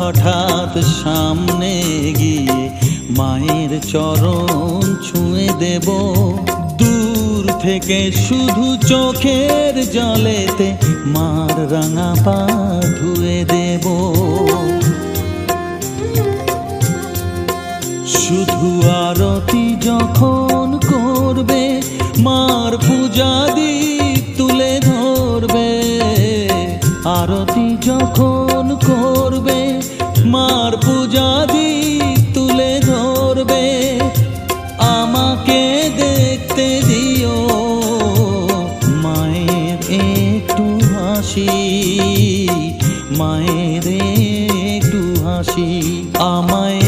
হঠাৎ সামনে গিয়ে মায়ের চরণ ছুঁয়ে দেব। দূর থেকে শুধু চোখের জলেতে মার রাঙা পা ধুয়ে দেব। শুধু আরতি যখন করবে মার পূজা দীপ তুলে ধরবে। আরতি যখন করবে মার পূজা দীপ তুলে ধরবে। আমাকে দেখতে দিও মায়ের একটু হাসি, মায়ের একটু হাসি। আমায়